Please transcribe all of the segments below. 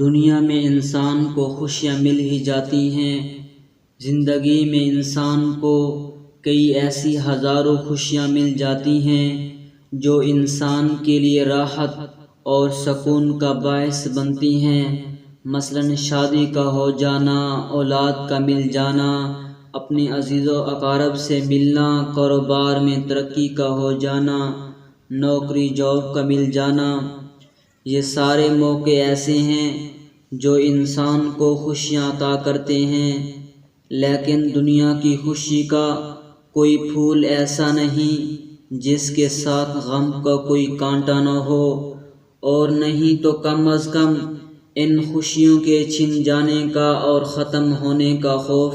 دنیا میں انسان کو خوشیاں مل ہی جاتی ہیں۔ زندگی میں انسان کو کئی ایسی ہزاروں خوشیاں مل جاتی ہیں جو انسان کے لیے راحت اور سکون کا باعث بنتی ہیں۔ مثلاً شادی کا ہو جانا، اولاد کا مل جانا، اپنے عزیز و اقارب سے ملنا، کاروبار میں ترقی کا ہو جانا، نوکری جاب کا مل جانا۔ یہ سارے موقع ایسے ہیں جو انسان کو خوشیاں عطا کرتے ہیں، لیکن دنیا کی خوشی کا کوئی پھول ایسا نہیں جس کے ساتھ غم کا کوئی کانٹا نہ ہو، اور نہیں تو کم از کم ان خوشیوں کے چھن جانے کا اور ختم ہونے کا خوف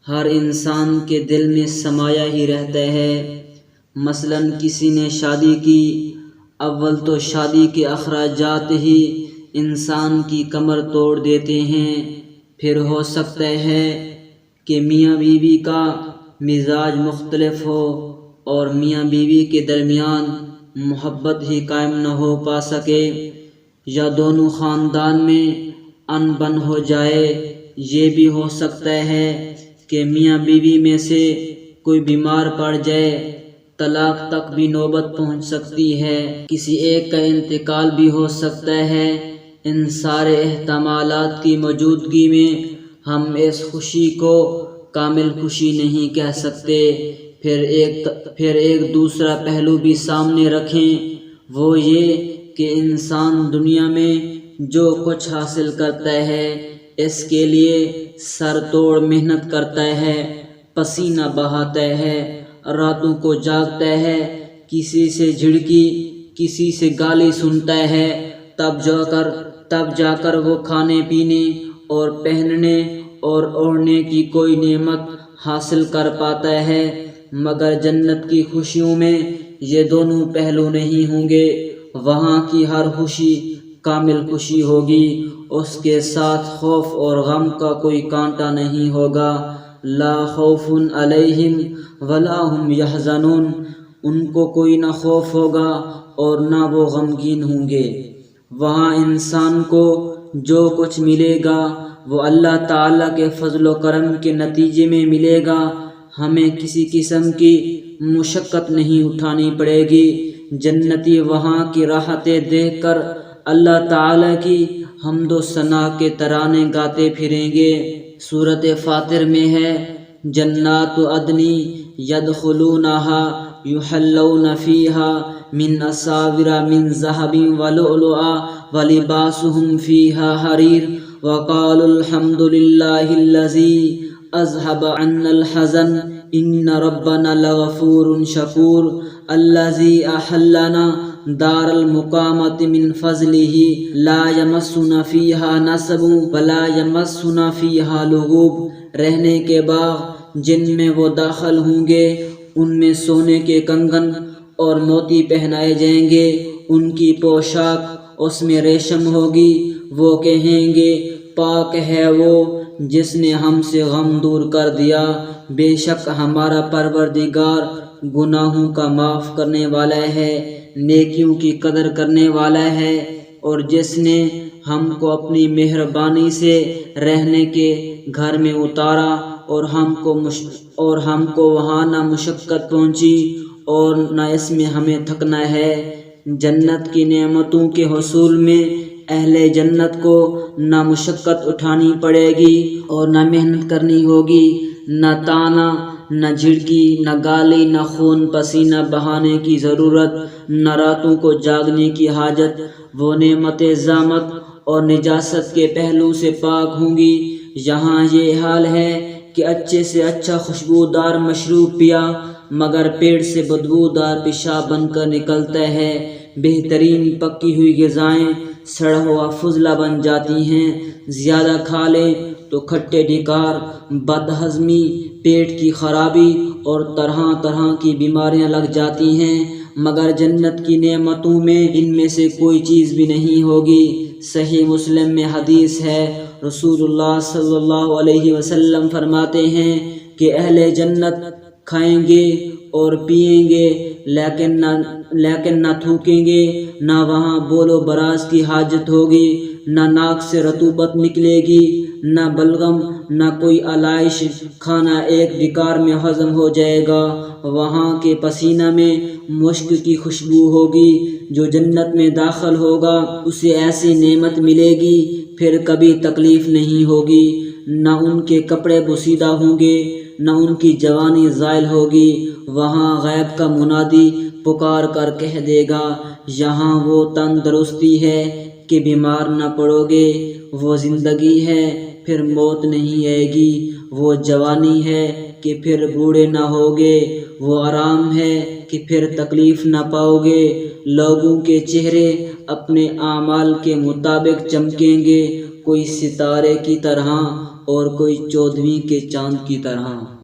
ہر انسان کے دل میں سمایا ہی رہتا ہے۔ مثلاً کسی نے شادی کی، اول تو شادی کے اخراجات ہی انسان کی کمر توڑ دیتے ہیں، پھر ہو سکتا ہے کہ میاں بیوی کا مزاج مختلف ہو اور میاں بیوی کے درمیان محبت ہی قائم نہ ہو پا سکے، یا دونوں خاندان میں ان بن ہو جائے۔ یہ بھی ہو سکتا ہے کہ میاں بیوی میں سے کوئی بیمار پڑ جائے، طلاق تک بھی نوبت پہنچ سکتی ہے، کسی ایک کا انتقال بھی ہو سکتا ہے۔ ان سارے احتمالات کی موجودگی میں ہم اس خوشی کو کامل خوشی نہیں کہہ سکتے۔ پھر ایک دوسرا پہلو بھی سامنے رکھیں، وہ یہ کہ انسان دنیا میں جو کچھ حاصل کرتا ہے اس کے لیے سر توڑ محنت کرتا ہے، پسینہ بہاتا ہے، راتوں کو جاگتا ہے، کسی سے جھڑکی، کسی سے گالی سنتا ہے، تب جا کر وہ کھانے پینے اور پہننے اور اوڑھنے کی کوئی نعمت حاصل کر پاتا ہے۔ مگر جنت کی خوشیوں میں یہ دونوں پہلو نہیں ہوں گے۔ وہاں کی ہر خوشی کامل خوشی ہوگی، اس کے ساتھ خوف اور غم کا کوئی کانٹا نہیں ہوگا۔ لا خوف علیہم ولا هم یحزنون، ان کو کوئی نہ خوف ہوگا اور نہ وہ غمگین ہوں گے۔ وہاں انسان کو جو کچھ ملے گا وہ اللہ تعالیٰ کے فضل و کرم کے نتیجے میں ملے گا۔ ہمیں کسی قسم کی مشقت نہیں اٹھانی پڑے گی۔ جنتی وہاں کی راحتیں دیکھ کر اللہ تعالیٰ کی حمد و ثنا کے ترانے گاتے پھریں گے۔ سورۃ فاطر میں ہے، جنات عدن یدخلونہا یحلون فیہا من اساور من ذہب ولؤلؤا ولباسہم فیہا حریر وقالوا الحمد للہ الذی اذہب عنا الحزن ان ربنا لغفور شکور الذی احلنا دار المقامۃ من فضلہ لا یمسنا فیہا نصب ولا یمسنا فیہا لغوب۔ رہنے کے باغ جن میں وہ داخل ہوں گے ان میں سونے کے کنگن اور موتی پہنائے جائیں گے، ان کی پوشاک اس میں ریشم ہوگی۔ وہ کہیں گے پاک ہے وہ جس نے ہم سے غم دور کر دیا، بے شک ہمارا پروردگار گناہوں کا معاف کرنے والا ہے، نیکیوں کی قدر کرنے والا ہے، اور جس نے ہم کو اپنی مہربانی سے رہنے کے گھر میں اتارا اور ہم کو وہاں نہ مشقت پہنچی اور نہ اس میں ہمیں تھکنا ہے۔ جنت کی نعمتوں کے حصول میں اہل جنت کو نہ مشقت اٹھانی پڑے گی اور نہ محنت کرنی ہوگی، نہ تانا، نہ جھڑکی، نہ گالی، نہ خون پسینہ بہانے کی ضرورت، نہ راتوں کو جاگنے کی حاجت۔ وہ نعمتیں زحمت اور نجاست کے پہلو سے پاک ہوں گی۔ یہاں یہ حال ہے کہ اچھے سے اچھا خوشبودار مشروب پیا مگر پیٹ سے بدبودار پیشاب بن کر نکلتا ہے۔ بہترین پکی ہوئی غذائیں سڑا ہوا فضلہ بن جاتی ہیں، زیادہ کھا لیں تو کھٹے ڈھکار، بد ہضمی، پیٹ کی خرابی اور طرح طرح کی بیماریاں لگ جاتی ہیں۔ مگر جنت کی نعمتوں میں ان میں سے کوئی چیز بھی نہیں ہوگی۔ صحیح مسلم میں حدیث ہے، رسول اللہ صلی اللہ علیہ وسلم فرماتے ہیں کہ اہل جنت کھائیں گے اور پئیں گے لیکن نہ تھوکیں گے، نہ وہاں بول و براز کی حاجت ہوگی، نہ ناک سے رطوبت نکلے گی، نہ بلغم، نہ کوئی علائش، کھانا ایک ڈکار میں ہضم ہو جائے گا۔ وہاں کے پسینہ میں مشک کی خوشبو ہوگی۔ جو جنت میں داخل ہوگا اسے ایسی نعمت ملے گی، پھر کبھی تکلیف نہیں ہوگی، نہ ان کے کپڑے بوسیدہ ہوں گے، نہ ان کی جوانی زائل ہوگی۔ وہاں غیب کا منادی پکار کر کہہ دے گا، یہاں وہ تندرستی ہے کہ بیمار نہ پڑو گے، وہ زندگی ہے پھر موت نہیں آئے گی، وہ جوانی ہے کہ پھر بوڑھے نہ ہوگے، وہ آرام ہے کہ پھر تکلیف نہ پاؤ گے۔ لوگوں کے چہرے اپنے اعمال کے مطابق چمکیں گے، کوئی ستارے کی طرح اور کوئی 14ویں کے چاند کی طرح۔